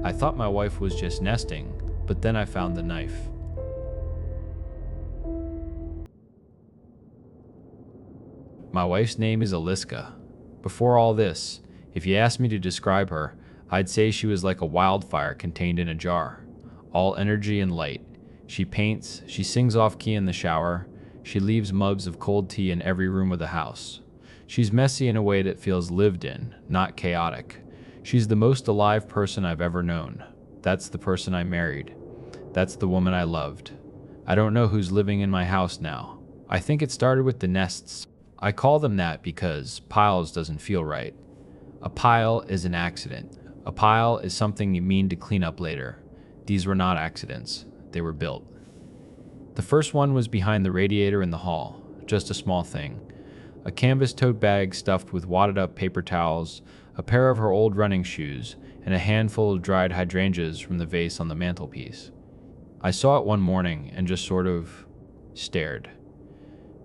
I thought my wife was just nesting, but then I found the knife. My wife's name is Aliska. Before all this, if you asked me to describe her, I'd say she was like a wildfire contained in a jar. All energy and light. She paints, she sings off-key in the shower, she leaves mugs of cold tea in every room of the house. She's messy in a way that feels lived in, not chaotic. She's the most alive person I've ever known. That's the person I married. That's the woman I loved. I don't know who's living in my house now. I think it started with the nests. I call them that because piles doesn't feel right. A pile is an accident. A pile is something you mean to clean up later. These were not accidents. They were built. The first one was behind the radiator in the hall, just a small thing. A canvas tote bag stuffed with wadded up paper towels, a pair of her old running shoes, and a handful of dried hydrangeas from the vase on the mantelpiece. I saw it one morning and just sort of stared.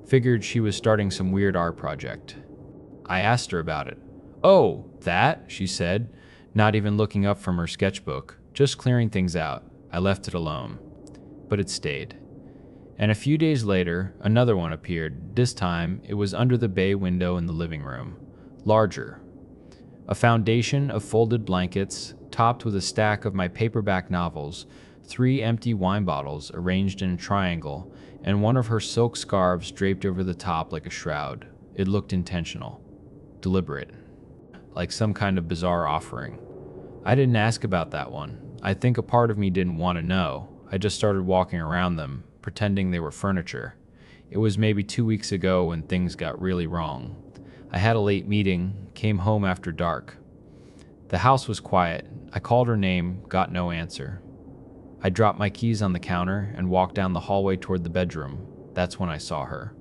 Figured she was starting some weird art project. I asked her about it. "Oh, that?" she said, not even looking up from her sketchbook, just clearing things out. I left it alone. But it stayed. And a few days later, another one appeared. This time, it was under the bay window in the living room. Larger. A foundation of folded blankets, topped with a stack of my paperback novels, 3 empty wine bottles arranged in a triangle, and one of her silk scarves draped over the top like a shroud. It looked intentional. Deliberate. Like some kind of bizarre offering. I didn't ask about that one. I think a part of me didn't want to know. I just started walking around them, pretending they were furniture. It was maybe 2 weeks ago when things got really wrong. I had a late meeting, came home after dark. The house was quiet. I called her name, got no answer. I dropped my keys on the counter and walked down the hallway toward the bedroom. That's when I saw her.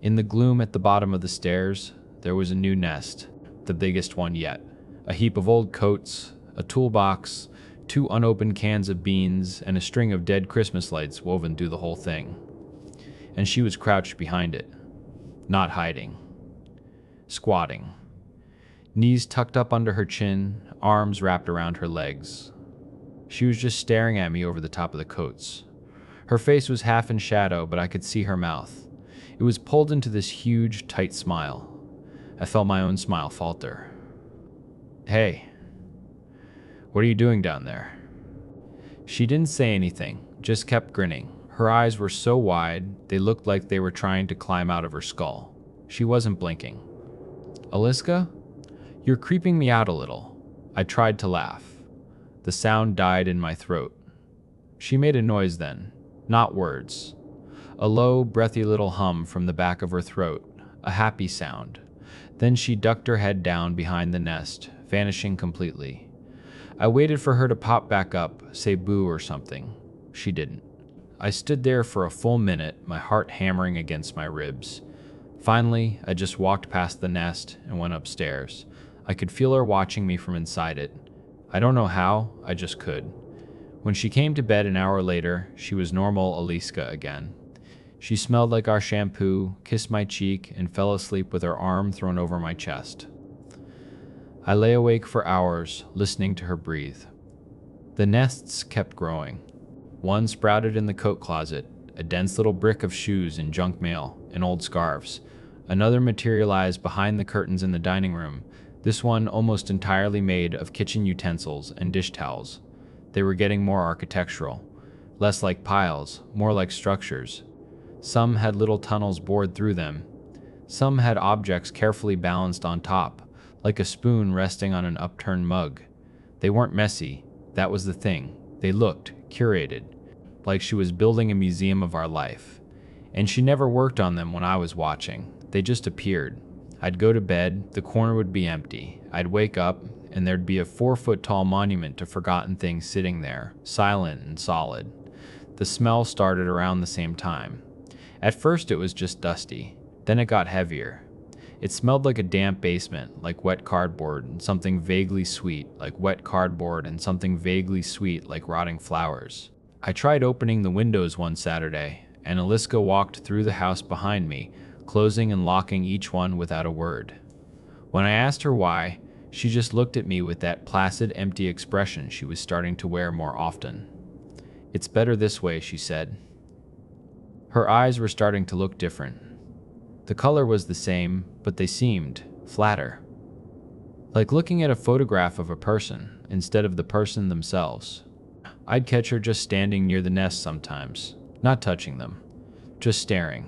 In the gloom at the bottom of the stairs, there was a new nest, the biggest one yet. A heap of old coats, a toolbox, 2 unopened cans of beans, and a string of dead Christmas lights woven through the whole thing. And she was crouched behind it, not hiding. Squatting. Knees tucked up under her chin, arms wrapped around her legs. She was just staring at me over the top of the coats. Her face was half in shadow, but I could see her mouth. It was pulled into this huge, tight smile. I felt my own smile falter. "Hey, what are you doing down there?" She didn't say anything, just kept grinning. Her eyes were so wide, they looked like they were trying to climb out of her skull. She wasn't blinking. "Aliska, you're creeping me out a little." I tried to laugh. The sound died in my throat. She made a noise then, not words. A low, breathy little hum from the back of her throat, a happy sound. Then she ducked her head down behind the nest, vanishing completely. I waited for her to pop back up, say boo or something. She didn't. I stood there for a full minute, my heart hammering against my ribs. Finally, I just walked past the nest and went upstairs. I could feel her watching me from inside it. I don't know how, I just could. When she came to bed an hour later, she was normal Aliska again. She smelled like our shampoo, kissed my cheek, and fell asleep with her arm thrown over my chest. I lay awake for hours, listening to her breathe. The nests kept growing. One sprouted in the coat closet, a dense little brick of shoes and junk mail and old scarves. Another materialized behind the curtains in the dining room, this one almost entirely made of kitchen utensils and dish towels. They were getting more architectural, less like piles, more like structures. Some had little tunnels bored through them. Some had objects carefully balanced on top, like a spoon resting on an upturned mug. They weren't messy, that was the thing. They looked curated, like she was building a museum of our life. And she never worked on them when I was watching. They just appeared. I'd go to bed, the corner would be empty. I'd wake up, and there'd be a 4-foot-tall monument to forgotten things sitting there, silent and solid. The smell started around the same time. At first it was just dusty. Then it got heavier. It smelled like a damp basement, like wet cardboard, and something vaguely sweet, like wet cardboard, and something vaguely sweet, like rotting flowers. I tried opening the windows one Saturday, and Aliska walked through the house behind me, closing and locking each one without a word. When I asked her why, She just looked at me with that placid, empty expression she was starting to wear more often. "It's better this way," she said. Her eyes were starting to look different. The color was the same, but they seemed flatter. Like looking at a photograph of a person instead of the person themselves. I'd catch her just standing near the nest sometimes, not touching them, just staring.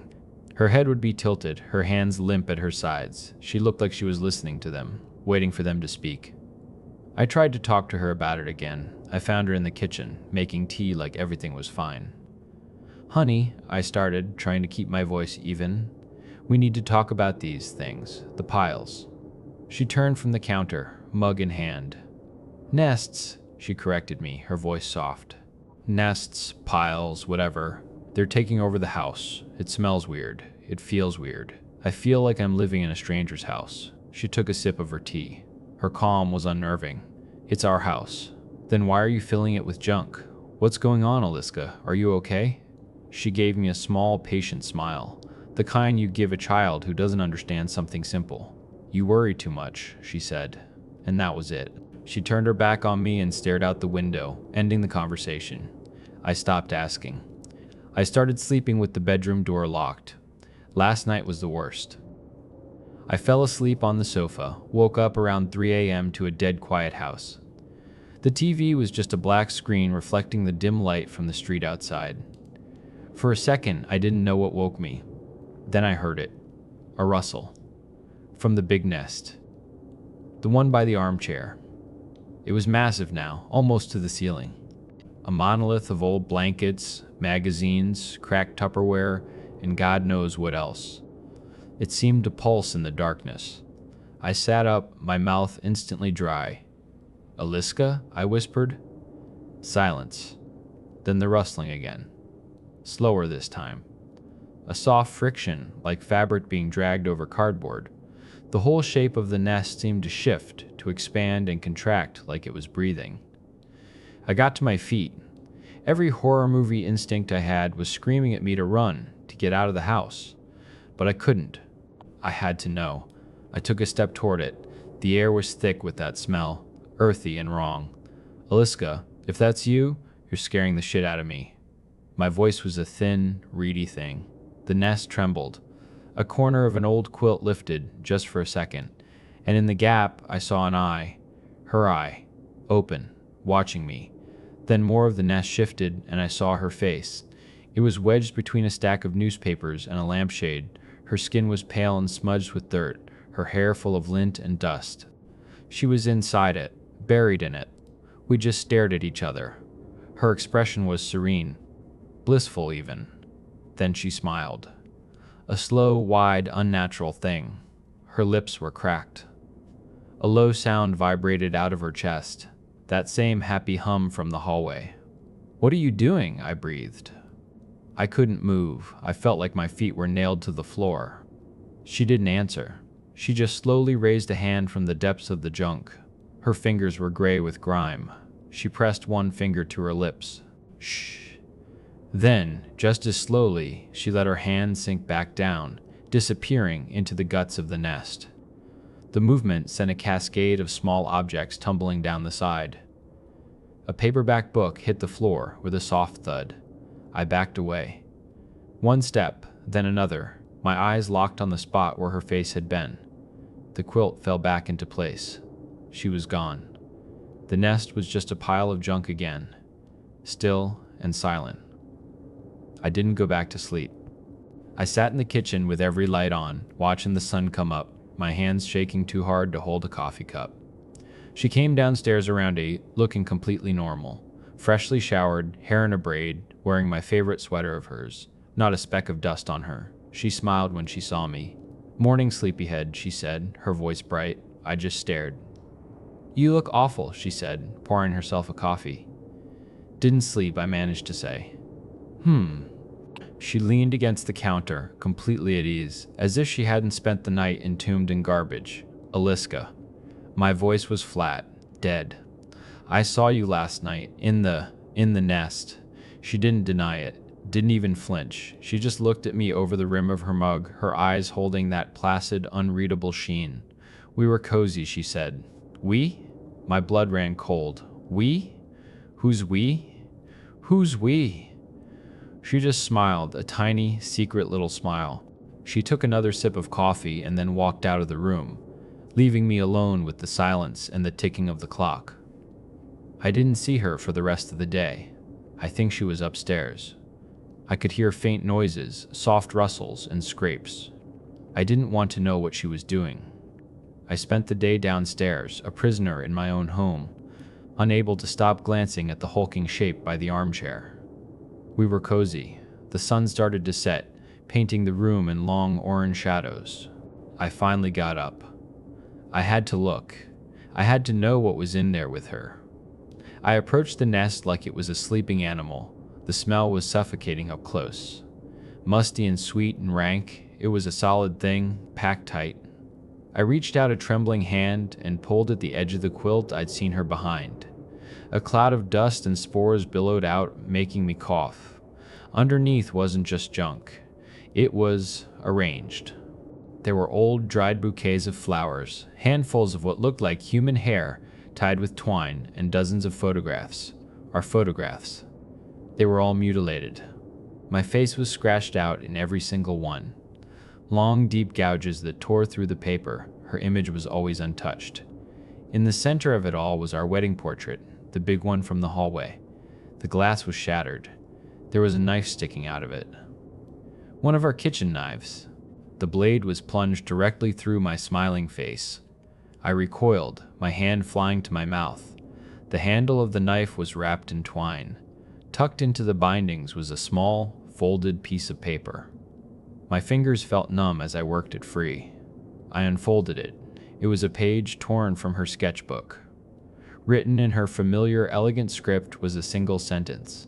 Her head would be tilted, her hands limp at her sides. She looked like she was listening to them, waiting for them to speak. I tried to talk to her about it again. I found her in the kitchen, making tea like everything was fine. "Honey," I started, trying to keep my voice even. "We need to talk about these things, the piles." She turned from the counter, mug in hand. "Nests," she corrected me, her voice soft. "Nests, piles, whatever. They're taking over the house. It smells weird. It feels weird. I feel like I'm living in a stranger's house." She took a sip of her tea. Her calm was unnerving. "It's our house." "Then why are you filling it with junk? What's going on, Aliska? Are you okay?" She gave me a small, patient smile, the kind you give a child who doesn't understand something simple. "You worry too much," she said. And that was it. She turned her back on me and stared out the window, ending the conversation. I stopped asking. I started sleeping with the bedroom door locked. Last night was the worst. I fell asleep on the sofa, woke up around 3 a.m. to a dead quiet house. The TV was just a black screen reflecting the dim light from the street outside. For a second, I didn't know what woke me. Then I heard it. A rustle. From the big nest. The one by the armchair. It was massive now, almost to the ceiling. A monolith of old blankets, magazines, cracked Tupperware, and God knows what else. It seemed to pulse in the darkness. I sat up, my mouth instantly dry. "Aliska?" I whispered. Silence. Then the rustling again. Slower this time. A soft friction, like fabric being dragged over cardboard. The whole shape of the nest seemed to shift, to expand and contract like it was breathing. I got to my feet. Every horror movie instinct I had was screaming at me to run, to get out of the house. But I couldn't. I had to know. I took a step toward it. The air was thick with that smell, earthy and wrong. "Aliska, if that's you, you're scaring the shit out of me." My voice was a thin, reedy thing. The nest trembled. A corner of an old quilt lifted, just for a second, and in the gap I saw an eye. Her eye. Open. Watching me. Then more of the nest shifted, and I saw her face. It was wedged between a stack of newspapers and a lampshade. Her skin was pale and smudged with dirt, her hair full of lint and dust. She was inside it, buried in it. We just stared at each other. Her expression was serene, blissful even. Then she smiled. A slow, wide, unnatural thing. Her lips were cracked. A low sound vibrated out of her chest, that same happy hum from the hallway. "What are you doing?" I breathed. I couldn't move. I felt like my feet were nailed to the floor. She didn't answer. She just slowly raised a hand from the depths of the junk. Her fingers were gray with grime. She pressed one finger to her lips. "Shh." Then, just as slowly, she let her hand sink back down, disappearing into the guts of the nest. The movement sent a cascade of small objects tumbling down the side. A paperback book hit the floor with a soft thud. I backed away. One step, then another. My eyes locked on the spot where her face had been. The quilt fell back into place. She was gone. The nest was just a pile of junk again, still and silent. I didn't go back to sleep. I sat in the kitchen with every light on, watching the sun come up, my hands shaking too hard to hold a coffee cup. She came downstairs around 8, looking completely normal. Freshly showered, hair in a braid, wearing my favorite sweater of hers. Not a speck of dust on her. She smiled when she saw me. "Morning, sleepyhead," she said, her voice bright. I just stared. "You look awful," she said, pouring herself a coffee. "Didn't sleep," I managed to say. She leaned against the counter, completely at ease, as if she hadn't spent the night entombed in garbage. "Aliska." My voice was flat, dead. "I saw you last night, in the nest." She didn't deny it, didn't even flinch. She just looked at me over the rim of her mug, her eyes holding that placid, unreadable sheen. "We were cozy," she said. We? My blood ran cold. We? Who's we? Who's we? She just smiled, a tiny, secret little smile. She took another sip of coffee and then walked out of the room, leaving me alone with the silence and the ticking of the clock. I didn't see her for the rest of the day. I think she was upstairs. I could hear faint noises, soft rustles, and scrapes. I didn't want to know what she was doing. I spent the day downstairs, a prisoner in my own home, unable to stop glancing at the hulking shape by the armchair. We were cozy. The sun started to set, painting the room in long orange shadows. I finally got up. I had to look. I had to know what was in there with her. I approached the nest like it was a sleeping animal. The smell was suffocating up close. Musty and sweet and rank, it was a solid thing, packed tight. I reached out a trembling hand and pulled at the edge of the quilt I'd seen her behind. A cloud of dust and spores billowed out, making me cough. Underneath wasn't just junk. It was arranged. There were old, dried bouquets of flowers, handfuls of what looked like human hair tied with twine, and dozens of photographs. Our photographs. They were all mutilated. My face was scratched out in every single one. Long, deep gouges that tore through the paper. Her image was always untouched. In the center of it all was our wedding portrait, the big one from the hallway. The glass was shattered. There was a knife sticking out of it. One of our kitchen knives. The blade was plunged directly through my smiling face. I recoiled, my hand flying to my mouth. The handle of the knife was wrapped in twine. Tucked into the bindings was a small, folded piece of paper. My fingers felt numb as I worked it free. I unfolded it. It was a page torn from her sketchbook. Written in her familiar, elegant script was a single sentence.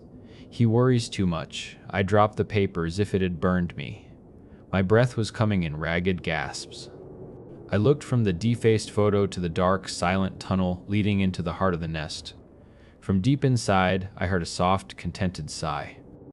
"He worries too much." I dropped the paper as if it had burned me. My breath was coming in ragged gasps. I looked from the defaced photo to the dark, silent tunnel leading into the heart of the nest. From deep inside, I heard a soft, contented sigh.